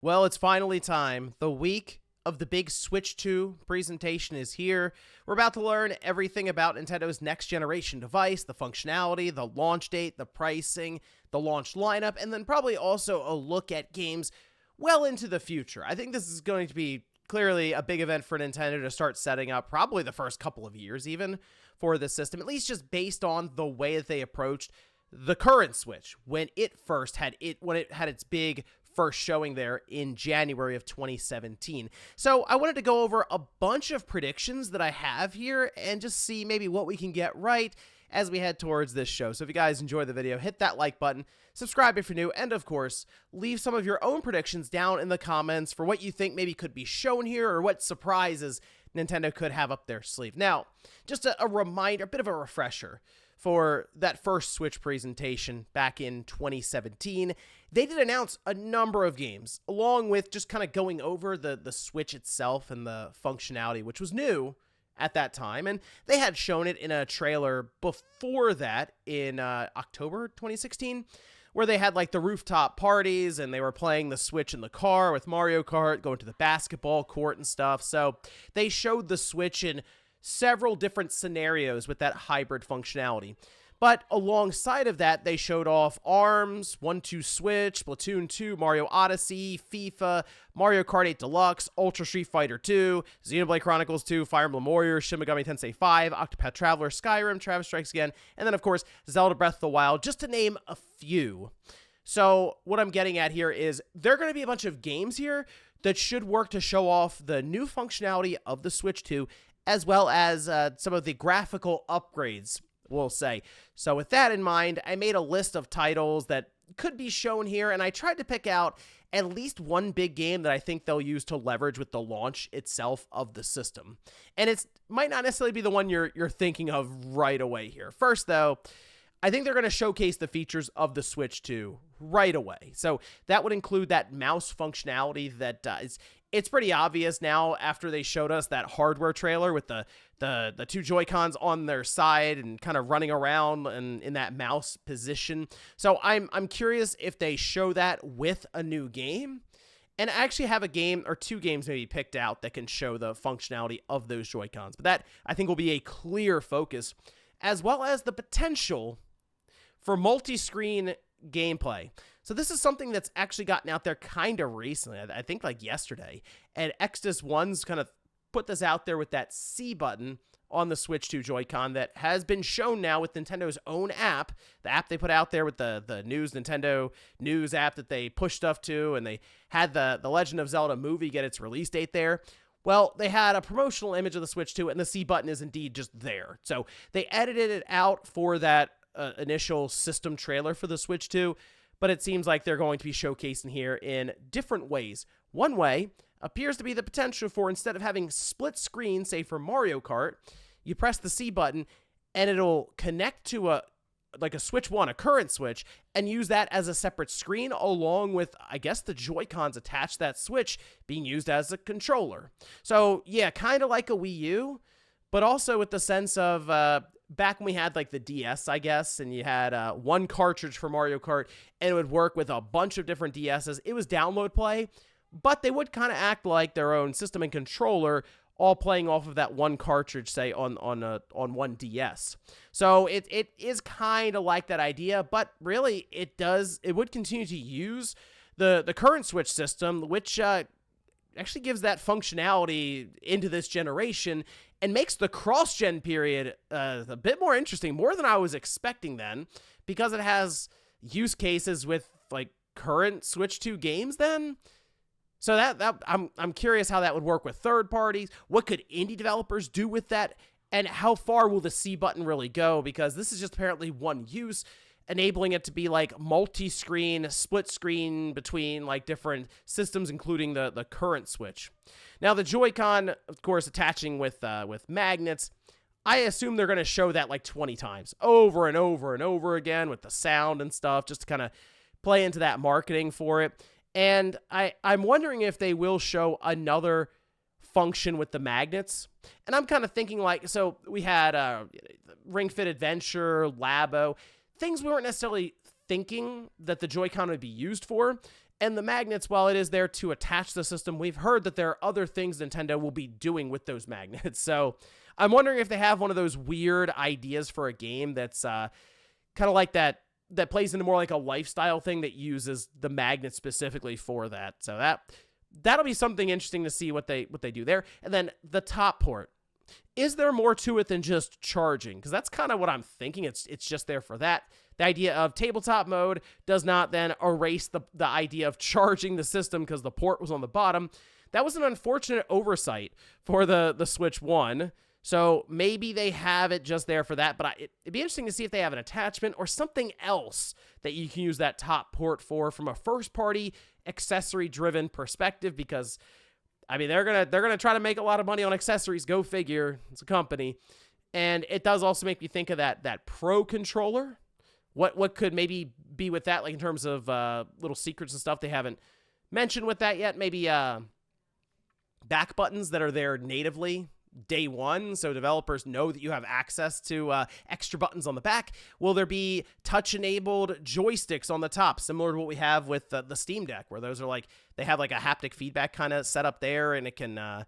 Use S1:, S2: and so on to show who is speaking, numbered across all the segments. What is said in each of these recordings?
S1: Well, it's finally time. The week of the big Switch 2 presentation is here. We're about to learn everything about Nintendo's next generation device, the functionality, the launch date, the pricing, the launch lineup, and then probably also a look at games well into the future. I think this is going to be clearly a big event for Nintendo to start setting up, probably the first couple of years even, for this system, at least just based on the way that they approached the current Switch when it had its big first showing there in January of 2017. So I wanted to go over a bunch of predictions that I have here and just see maybe what we can get right as we head towards this show. So if you guys enjoy the video, hit that like button, subscribe if you're new, and of course, leave some of your own predictions down in the comments for what you think maybe could be shown here or what surprises Nintendo could have up their sleeve. Now, just a reminder, a bit of a refresher for that first Switch presentation back in 2017. They did announce a number of games, along with just kind of going over the Switch itself and the functionality, which was new at that time. And they had shown it in a trailer before that in October 2016, where they had like the rooftop parties and they were playing the Switch in the car with Mario Kart, going to the basketball court and stuff. So they showed the Switch in several different scenarios with that hybrid functionality. But alongside of that, they showed off ARMS, 1-2 Switch, Splatoon 2, Mario Odyssey, FIFA, Mario Kart 8 Deluxe, Ultra Street Fighter 2, Xenoblade Chronicles 2, Fire Emblem Warriors, Shin Megami Tensei 5, Octopath Traveler, Skyrim, Travis Strikes Again, and then, of course, Zelda Breath of the Wild, just to name a few. So what I'm getting at here is there are going to be a bunch of games here that should work to show off the new functionality of the Switch 2, as well as some of the graphical upgrades, we'll say. So with that in mind, I made a list of titles that could be shown here, and I tried to pick out at least one big game that I think they'll use to leverage with the launch itself of the system. And it might not necessarily be the one you're thinking of right away here. First, though, I think they're going to showcase the features of the Switch 2 right away. So that would include that mouse functionality that it's pretty obvious now after they showed us that hardware trailer with the two joycons on their side and kind of running around and in that mouse position. So I'm curious if they show that with a new game. And I actually have a game or two games maybe picked out that can show the functionality of those joycons. But that I think will be a clear focus, as well as the potential for multi-screen gameplay. So this is something that's actually gotten out there kind of recently, I think like yesterday. And Exodus One's kind of put this out there with that C button on the Switch 2 Joy-Con that has been shown now with Nintendo's own app, the app they put out there with the Nintendo News app that they push stuff to, and they had the Legend of Zelda movie get its release date there. Well, they had a promotional image of the Switch 2, and the C button is indeed just there. So they edited it out for that initial system trailer for the Switch 2, but it seems like they're going to be showcasing here in different ways. One way appears to be the potential for, instead of having split screen, say for Mario Kart, you press the C button and it'll connect to a Switch 1, a current Switch, and use that as a separate screen along with, I guess, the Joy-Cons attached to that Switch being used as a controller. So yeah, kind of like a Wii U, but also with the sense of back when we had like the DS, I guess, and you had one cartridge for Mario Kart, and it would work with a bunch of different DSs. It was download play, but they would kind of act like their own system and controller, all playing off of that one cartridge, say on one DS. So it is kind of like that idea, but really it would continue to use the current Switch system, which actually gives that functionality into this generation and makes the cross-gen period a bit more interesting, more than I was expecting then, because it has use cases with like current Switch 2 games then. So that I'm curious how that would work with third parties. What could indie developers do with that? And how far will the C button really go? Because this is just apparently one use, enabling it to be like multi-screen, split screen between like different systems, including the current Switch. Now the Joy-Con, of course, attaching with magnets. I assume they're going to show that like 20 times over and over and over again with the sound and stuff, just to kind of play into that marketing for it. And I'm wondering if they will show another function with the magnets. And I'm kind of thinking like, so we had Ring Fit Adventure, Labo, things we weren't necessarily thinking that the Joy-Con would be used for. And the magnets, while it is there to attach the system, we've heard that there are other things Nintendo will be doing with those magnets. So I'm wondering if they have one of those weird ideas for a game that's kind of like that plays into more like a lifestyle thing that uses the magnet specifically for that. So that'll be something interesting to see what they do there. And then the top port. Is there more to it than just charging? Because that's kind of what I'm thinking. It's just there for that. The idea of tabletop mode does not then erase the idea of charging the system because the port was on the bottom. That was an unfortunate oversight for the Switch 1. So maybe they have it just there for that. But it'd be interesting to see if they have an attachment or something else that you can use that top port for from a first-party, accessory-driven perspective. Because, I mean, they're gonna try to make a lot of money on accessories. Go figure. It's a company. And it does also make me think of that Pro controller. What could maybe be with that, like in terms of little secrets and stuff they haven't mentioned with that yet? Maybe back buttons that are there natively day one, so developers know that you have access to extra buttons on the back. Will there be touch-enabled joysticks on the top, similar to what we have with the Steam Deck, where those are like, they have like a haptic feedback kind of set up there, and it can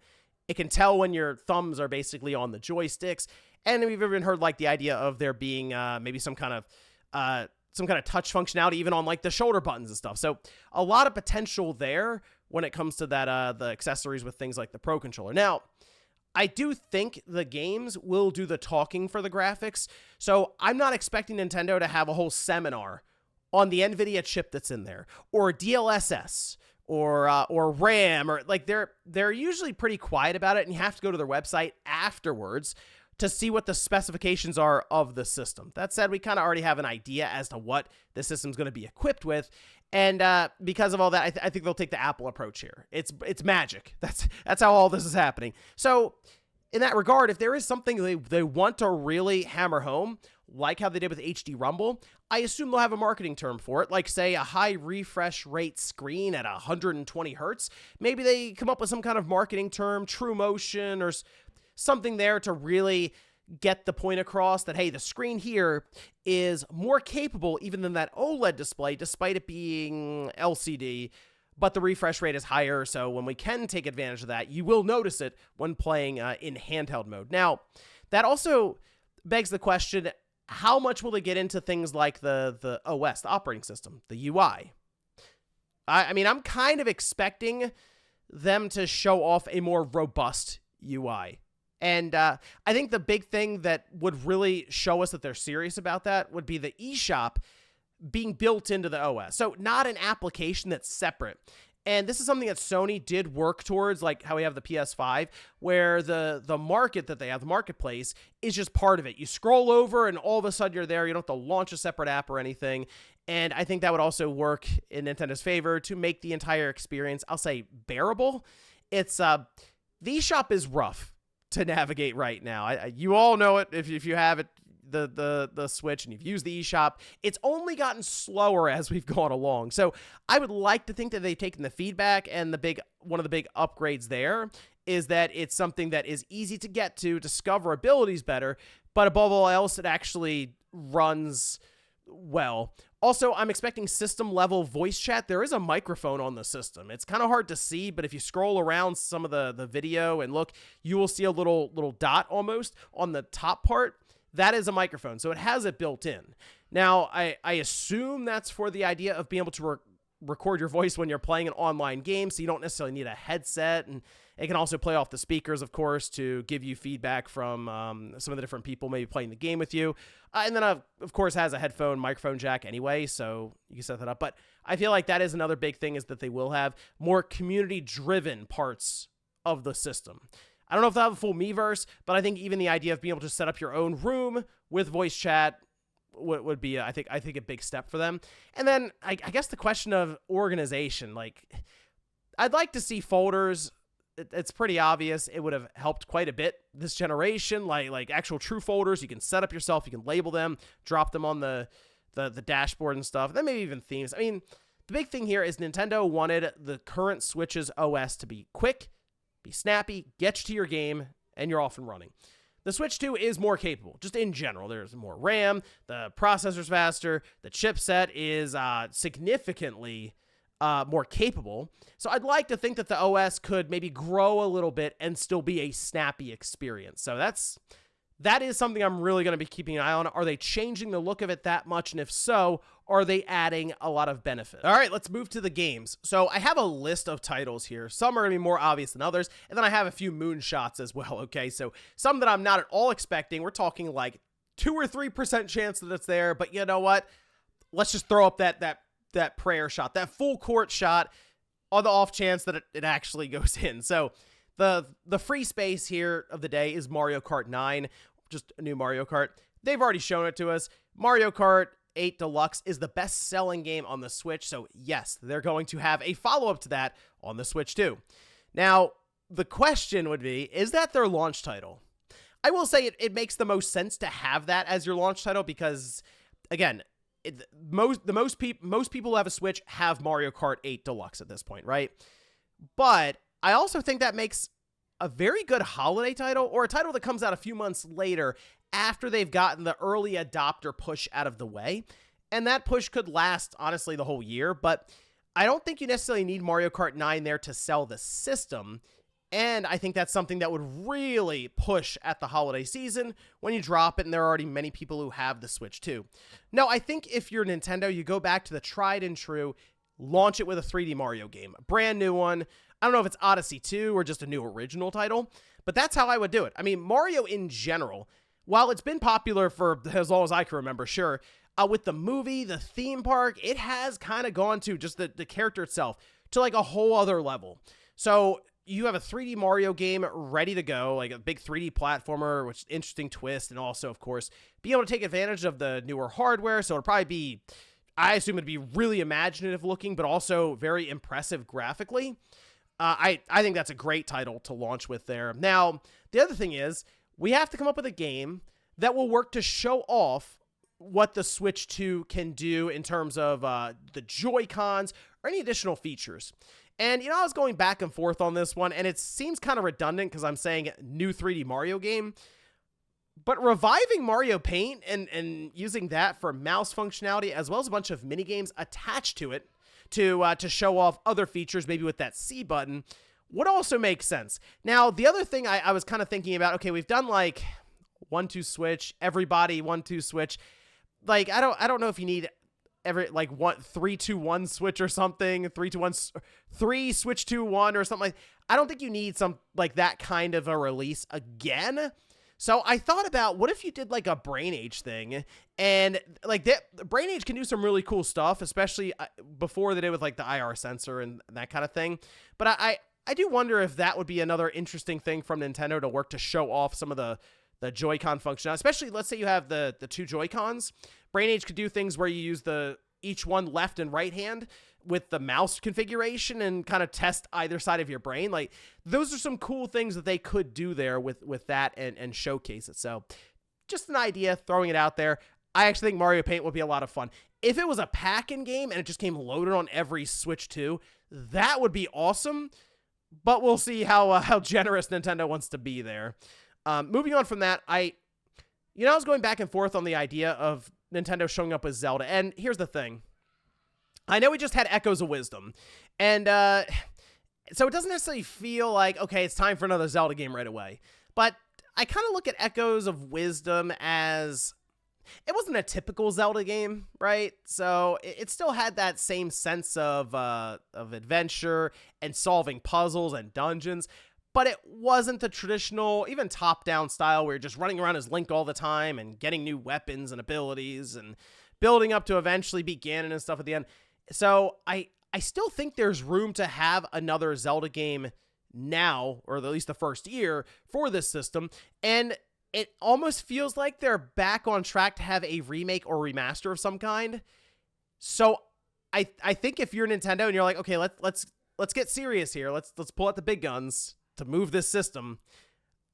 S1: tell when your thumbs are basically on the joysticks. And we've even heard like the idea of there being maybe some kind of touch functionality even on like the shoulder buttons and stuff. So a lot of potential there when it comes to that the accessories with things like the Pro controller. Now, I do think the games will do the talking for the graphics. So I'm not expecting Nintendo to have a whole seminar on the NVIDIA chip that's in there, or DLSS, or RAM, or like they're usually pretty quiet about it, and you have to go to their website afterwards to see what the specifications are of the system. That said, we kind of already have an idea as to what the system's going to be equipped with. And because of all that, I think they'll take the Apple approach here. It's magic. That's how all this is happening. So in that regard, if there is something they want to really hammer home, like how they did with HD Rumble, I assume they'll have a marketing term for it, like, say, a high refresh rate screen at 120 hertz. Maybe they come up with some kind of marketing term, True Motion, or something there to really get the point across that, hey, the screen here is more capable even than that OLED display, despite it being LCD, but the refresh rate is higher, so when we can take advantage of that, you will notice it when playing in handheld mode. Now, that also begs the question, how much will they get into things like the OS, the operating system, the UI? I mean, I'm kind of expecting them to show off a more robust UI. And I think the big thing that would really show us that they're serious about that would be the eShop being built into the OS. So not an application that's separate. And this is something that Sony did work towards, like how we have the PS5, where the market that they have, the marketplace, is just part of it. You scroll over and all of a sudden you're there. You don't have to launch a separate app or anything. And I think that would also work in Nintendo's favor to make the entire experience, I'll say, bearable. It's the eShop is rough to navigate right now. You all know it if you have it, the Switch, and you've used the eShop. It's only gotten slower as we've gone along. So I would like to think that they've taken the feedback, and one of the big upgrades there is that it's something that is easy to get to, discoverability is better, but above all else, it actually runs well. Also, I'm expecting system-level voice chat. There is a microphone on the system. It's kind of hard to see, but if you scroll around some of the video and look, you will see a little dot almost on the top part. That is a microphone, so it has it built in. Now, I assume that's for the idea of being able to record your voice when you're playing an online game, so you don't necessarily need a headset, and it can also play off the speakers, of course, to give you feedback from some of the different people maybe playing the game with you. And then, of course, has a headphone microphone jack anyway, so you can set that up. But I feel like that is another big thing, is that they will have more community-driven parts of the system. I don't know if they'll have a full Miiverse, but I think even the idea of being able to set up your own room with voice chat would be, I think, a big step for them. And then I guess the question of organization, like, I'd like to see folders. It's pretty obvious it would have helped quite a bit this generation, like actual true folders you can set up yourself, you can label them, drop them on the dashboard and stuff, and then maybe even themes. I mean, the big thing here is Nintendo wanted the current Switch's OS to be quick, be snappy, get you to your game, and you're off and running. The Switch 2 is more capable, just in general. There's more RAM, the processor's faster, the chipset is significantly more capable. So I'd like to think that the OS could maybe grow a little bit and still be a snappy experience. So that is something I'm really going to be keeping an eye on. Are they changing the look of it that much? And if so, are they adding a lot of benefit? All right, let's move to the games. So I have a list of titles here. Some are going to be more obvious than others. And then I have a few moonshots as well, okay? So some that I'm not at all expecting. We're talking like 2 or 3% chance that it's there. But you know what? Let's just throw up that prayer shot, that full court shot on the off chance that it actually goes in. So the free space here of the day is Mario Kart 9. Just a new Mario Kart. They've already shown it to us. Mario Kart 8 Deluxe is the best-selling game on the Switch, so yes, they're going to have a follow-up to that on the Switch too. Now, the question would be, is that their launch title? I will say it makes the most sense to have that as your launch title because, again, most people who have a Switch have Mario Kart 8 Deluxe at this point, right? But I also think that makes a very good holiday title, or a title that comes out a few months later after they've gotten the early adopter push out of the way. And that push could last, honestly, the whole year, but I don't think you necessarily need Mario Kart 9 there to sell the system. And I think that's something that would really push at the holiday season when you drop it, and there are already many people who have the Switch too. No, I think if you're Nintendo, you go back to the tried and true, launch it with a 3D Mario game, a brand new one. I don't know if it's Odyssey 2 or just a new original title, but that's how I would do it. I mean, Mario in general, while it's been popular for as long as I can remember, sure, with the movie, the theme park, it has kind of gone to just the character itself to like a whole other level. So you have a 3D Mario game ready to go, like a big 3D platformer, which is an interesting twist, and also, of course, be able to take advantage of the newer hardware, so it'll probably be, I assume it'd be really imaginative looking, but also very impressive graphically. I think that's a great title to launch with there. Now, the other thing is, we have to come up with a game that will work to show off what the Switch 2 can do in terms of the joycons or any additional features. And, I was going back and forth on this one, and it seems kind of redundant because I'm saying new 3D Mario game. But reviving Mario Paint and using that for mouse functionality, as well as a bunch of mini games attached to it, to show off other features, maybe with that C button, would also make sense. Now, the other thing I was kind of thinking about, okay, we've done like 1-2 switch, everybody 1-2 switch. Like, I don't know if you need every like 3-2-1 switch or something, 3-2-1, 3 switch 2-1 or something like. I don't think you need some like that kind of a release again. So I thought about, what if you did like a Brain Age thing, and like Brain Age can do some really cool stuff, especially before they did with like the IR sensor and that kind of thing. But I do wonder if that would be another interesting thing from Nintendo to work to show off some of the Joy-Con functionality, especially let's say you have the 2 Joy-Cons. Brain Age could do things where you use each one left and right hand with the mouse configuration and kind of test either side of your brain. Like, those are some cool things that they could do there with that and showcase it. So just an idea, throwing it out there. I actually think Mario Paint would be a lot of fun. If it was a pack-in game and it just came loaded on every Switch 2, that would be awesome. But we'll see how generous Nintendo wants to be there. Moving on from that, I was going back and forth on the idea of Nintendo showing up with Zelda. And here's the thing. I know we just had Echoes of Wisdom. And so it doesn't necessarily feel like, okay, it's time for another Zelda game right away. But I kind of look at Echoes of Wisdom as, it wasn't a typical Zelda game, right? So it still had that same sense of adventure and solving puzzles and dungeons. But it wasn't the traditional, even top-down style where you're just running around as Link all the time and getting new weapons and abilities and building up to eventually beat Ganon and stuff at the end. So I still think there's room to have another Zelda game now, or at least the first year, for this system. And it almost feels like they're back on track to have a remake or remaster of some kind. So I think if you're Nintendo and you're like, okay, let's get serious here. Let's pull out the big guns to move this system.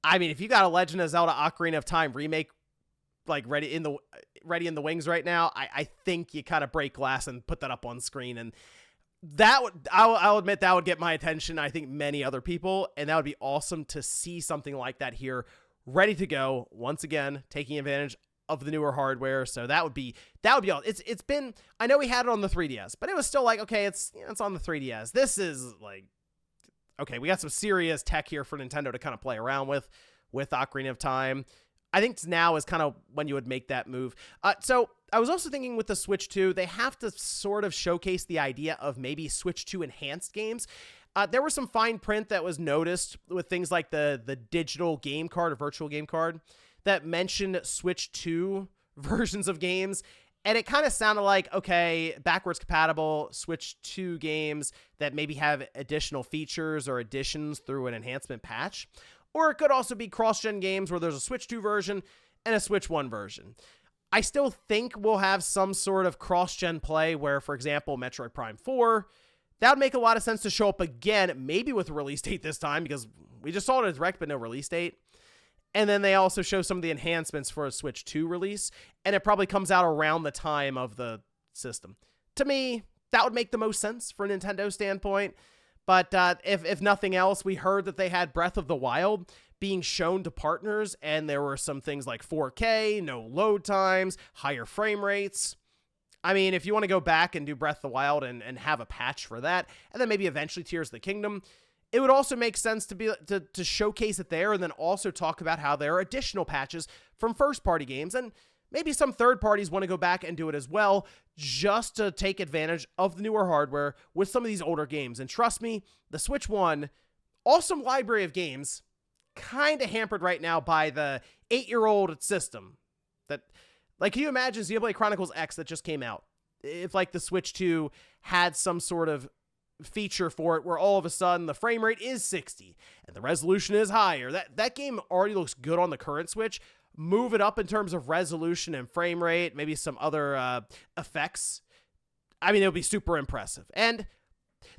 S1: I mean, if you got a Legend of Zelda Ocarina of Time remake like ready in the wings right now, I think you kind of break glass and put that up on screen, and that would, I'll admit, that would get my attention. I think many other people, and that would be awesome to see something like that here, ready to go. Once again, taking advantage of the newer hardware. So that would be all. It's been, I know we had it on the 3DS, but it was still like, okay, it's on the 3DS. This is like, okay, we got some serious tech here for Nintendo to kind of play around with Ocarina of Time. I think now is kind of when you would make that move. So I was also thinking with the Switch 2, they have to sort of showcase the idea of maybe Switch 2 enhanced games. There was some fine print that was noticed with things like the digital game card or virtual game card that mentioned Switch 2 versions of games. And it kind of sounded like, okay, backwards compatible Switch 2 games that maybe have additional features or additions through an enhancement patch. Or it could also be cross-gen games where there's a Switch 2 version and a Switch 1 version. I still think we'll have some sort of cross-gen play where, for example, Metroid Prime 4, that would make a lot of sense to show up again, maybe with a release date this time, because we just saw it as Direct, but no release date. And then they also show some of the enhancements for a Switch 2 release, and it probably comes out around the time of the system. To me, that would make the most sense from a Nintendo standpoint. But if nothing else, we heard that they had Breath of the Wild being shown to partners, and there were some things like 4K, no load times, higher frame rates. I mean, if you want to go back and do Breath of the Wild and have a patch for that, and then maybe eventually Tears of the Kingdom, it would also make sense to showcase it there and then also talk about how there are additional patches from first-party games, and maybe some third parties want to go back and do it as well, just to take advantage of the newer hardware with some of these older games. And trust me, the Switch 1, awesome library of games, kind of hampered right now by the 8-year-old system. That, like, can you imagine Xenoblade Chronicles X that just came out? If, like, the Switch 2 had some sort of feature for it where all of a sudden the frame rate is 60 and the resolution is higher. That game already looks good on the current Switch. Move it up in terms of resolution and frame rate, maybe some other effects. I mean, it would be super impressive. And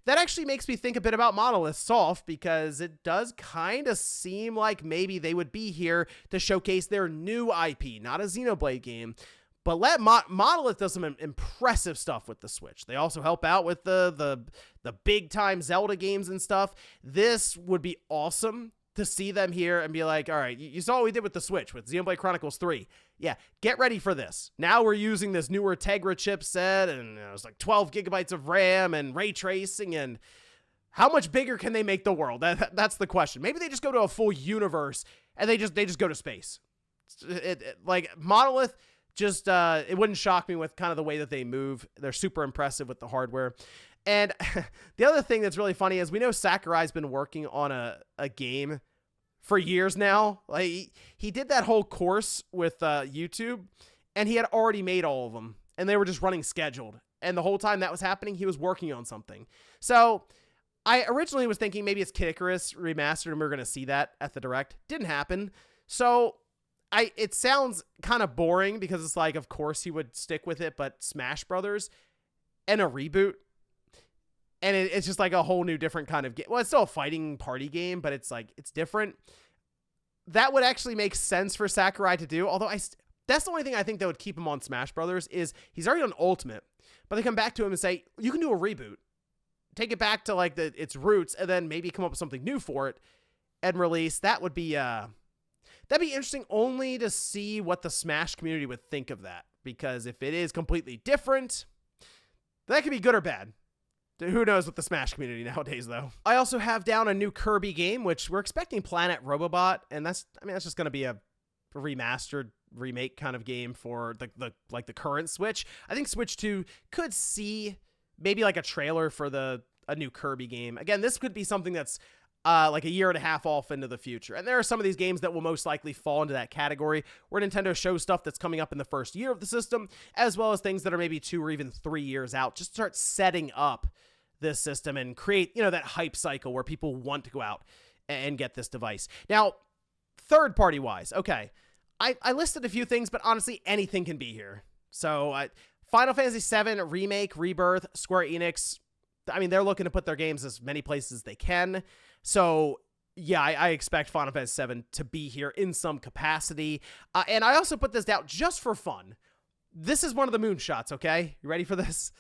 S1: that actually makes me think a bit about Monolith Soft, because it does kind of seem like maybe they would be here to showcase their new IP, not a Xenoblade game, but let Monolith does some impressive stuff with the Switch. They also help out with the big time Zelda games and stuff. This would be awesome to see them here and be like, all right, you saw what we did with the Switch with Xenoblade Chronicles 3. Yeah, get ready for this. Now we're using this newer Tegra chipset, and it was like 12 gigabytes of RAM and ray tracing, and how much bigger can they make the world? That's the question. Maybe they just go to a full universe and they just go to space. Like Monolith, just it wouldn't shock me with kind of the way that they move. They're super impressive with the hardware. And the other thing that's really funny is we know Sakurai's been working on a game for years now. Like he did that whole course with YouTube, and he had already made all of them, and they were just running scheduled. And the whole time that was happening, he was working on something. So I originally was thinking maybe it's Kid Icarus remastered, and we are going to see that at the Direct. Didn't happen. So it sounds kind of boring, because it's like, of course he would stick with it, but Smash Brothers and a reboot. And it's just like a whole new different kind of game. Well, it's still a fighting party game, but it's like, it's different. That would actually make sense for Sakurai to do. Although that's the only thing I think that would keep him on Smash Brothers is he's already on Ultimate, but they come back to him and say, you can do a reboot, take it back to like its roots, and then maybe come up with something new for it and release. That would be, that'd be interesting only to see what the Smash community would think of that. Because if it is completely different, that could be good or bad. Who knows with the Smash community nowadays, though. I also have down a new Kirby game, which we're expecting Planet Robobot, and that's just going to be a remastered remake kind of game for the current Switch. I think Switch 2 could see maybe like a trailer for a new Kirby game. Again, this could be something that's like a year and a half off into the future. And there are some of these games that will most likely fall into that category where Nintendo shows stuff that's coming up in the first year of the system, as well as things that are maybe 2 or even 3 years out. Just start setting up this system and create, that hype cycle where people want to go out and get this device. Now, third party wise, okay, I listed a few things, but honestly, anything can be here. So Final Fantasy VII Remake, Rebirth, Square Enix, I mean, they're looking to put their games as many places as they can. So yeah, I expect Final Fantasy VII to be here in some capacity. And I also put this down just for fun. This is one of the moonshots, okay? You ready for this?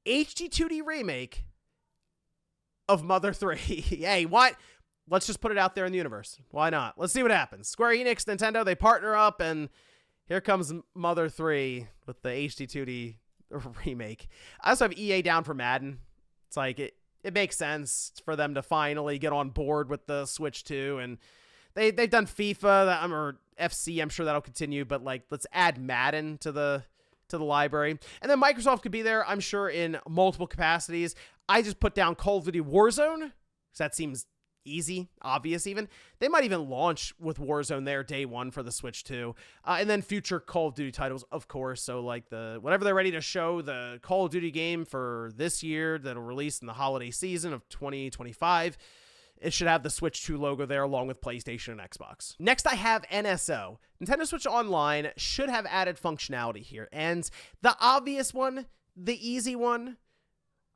S1: HD2D remake of Mother 3. Hey, what? Let's just put it out there in the universe. Why not? Let's see what happens. Square Enix, Nintendo, they partner up, and here comes Mother 3 with the HD2D remake. I also have EA down for Madden. It's like it makes sense for them to finally get on board with the Switch 2, and they've done FIFA or FC. I'm sure that'll continue, but like let's add Madden to the library. And then Microsoft could be there, I'm sure, in multiple capacities. I just put down Call of Duty Warzone because that seems easy, obvious even. They might even launch with Warzone there day one for the Switch 2. And then future Call of Duty titles, of course. So like whenever they're ready to show the Call of Duty game for this year that'll release in the holiday season of 2025, it should have the Switch 2 logo there along with PlayStation and Xbox. Next, I have NSO. Nintendo Switch Online should have added functionality here. And the obvious one, the easy one,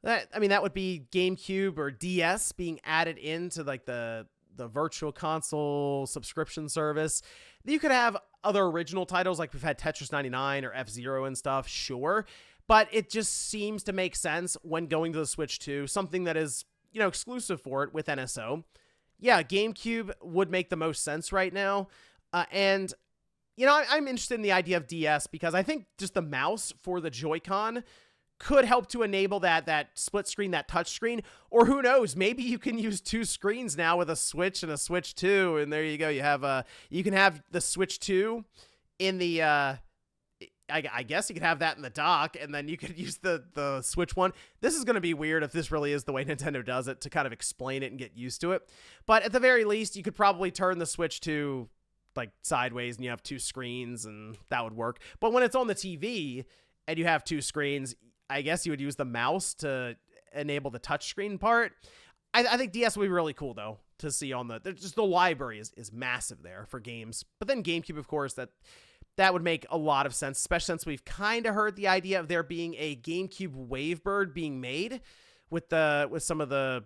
S1: that would be GameCube or DS being added into like the virtual console subscription service. You could have other original titles like we've had Tetris 99 or F-Zero and stuff, sure. But it just seems to make sense when going to the Switch 2, something that is exclusive for it with NSO. Yeah, GameCube would make the most sense right now. And, I'm interested in the idea of DS because I think just the mouse for the Joy-Con could help to enable that split screen, that touch screen. Or who knows, maybe you can use two screens now with a Switch and a Switch 2. And there you go. You can have the Switch 2 in the... I guess you could have that in the dock, and then you could use the Switch one. This is going to be weird if this really is the way Nintendo does it, to kind of explain it and get used to it. But at the very least, you could probably turn the Switch to like sideways, and you have two screens, and that would work. But when it's on the TV and you have two screens, I guess you would use the mouse to enable the touchscreen part. I think DS would be really cool, though, to see on the library is massive there for games. But then GameCube, of course, that would make a lot of sense, especially since we've kind of heard the idea of there being a GameCube Wavebird being made with some of the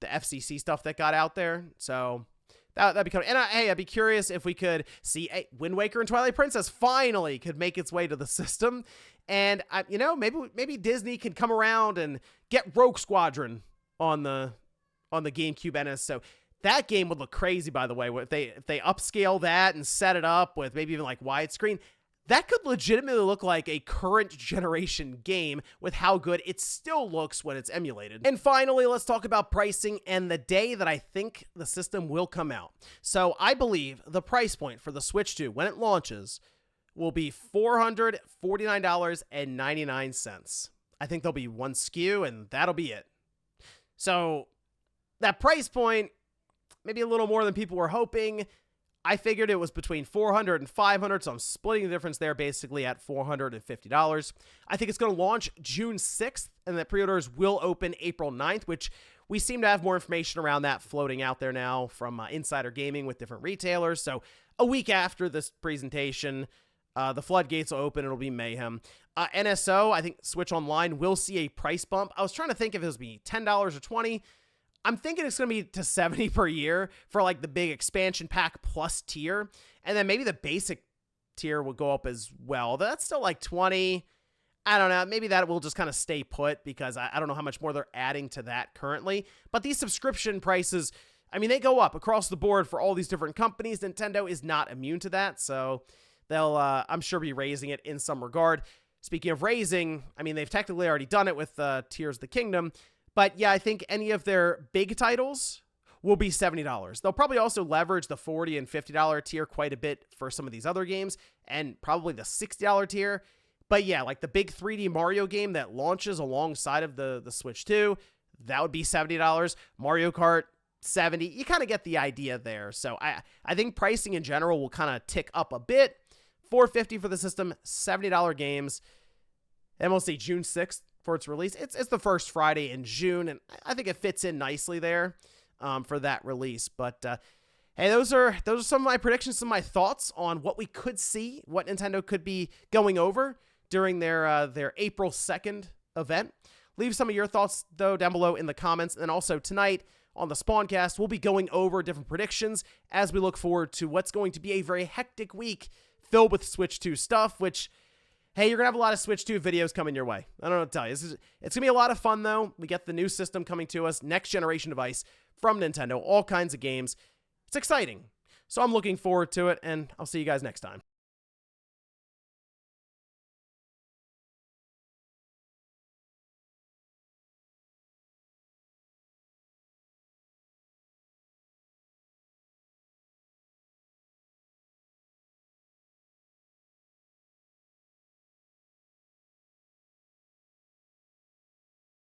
S1: FCC stuff that got out there. So that'd be cool. And I'd be curious if we could see Wind Waker and Twilight Princess finally could make its way to the system. And maybe Disney can come around and get Rogue Squadron on the GameCube NS. So that game would look crazy, by the way. If they upscale that and set it up with maybe even like widescreen, that could legitimately look like a current generation game with how good it still looks when it's emulated. And finally, let's talk about pricing and the day that I think the system will come out. So I believe the price point for the Switch 2 when it launches will be $449.99. I think there'll be one SKU and that'll be it. So that price point, maybe a little more than people were hoping. I figured it was between $400 and $500, so I'm splitting the difference there basically at $450. I think it's going to launch June 6th, and the pre-orders will open April 9th, which we seem to have more information around that floating out there now from Insider Gaming with different retailers. So a week after this presentation, the floodgates will open. It'll be mayhem. NSO, I think Switch Online will see a price bump. I was trying to think if it was be $10 or $20. I'm thinking it's going to be to $70 per year for like the big expansion pack plus tier. And then maybe the basic tier will go up as well. That's still like $20. I don't know. Maybe that will just kind of stay put because I don't know how much more they're adding to that currently. But these subscription prices, they go up across the board for all these different companies. Nintendo is not immune to that. So they'll, I'm sure, be raising it in some regard. Speaking of raising, they've technically already done it with Tears of the Kingdom. But yeah, I think any of their big titles will be $70. They'll probably also leverage the $40 and $50 tier quite a bit for some of these other games, and probably the $60 tier. But yeah, like the big 3D Mario game that launches alongside of the Switch 2, that would be $70. Mario Kart, $70. You kind of get the idea there. So I think pricing in general will kind of tick up a bit. $450 for the system, $70 games. And we'll see June 6th. For its release. It's the first Friday in June, and I think it fits in nicely there for that release. But hey, those are some of my predictions, some of my thoughts on what we could see, what Nintendo could be going over during their April 2nd event. Leave some of your thoughts, though, down below in the comments. And also tonight on the Spawncast, we'll be going over different predictions as we look forward to what's going to be a very hectic week filled with Switch 2 stuff, which... Hey, you're going to have a lot of Switch 2 videos coming your way. I don't know what to tell you. It's going to be a lot of fun, though. We get the new system coming to us, next generation device from Nintendo, all kinds of games. It's exciting. So I'm looking forward to it, and I'll see you guys next time.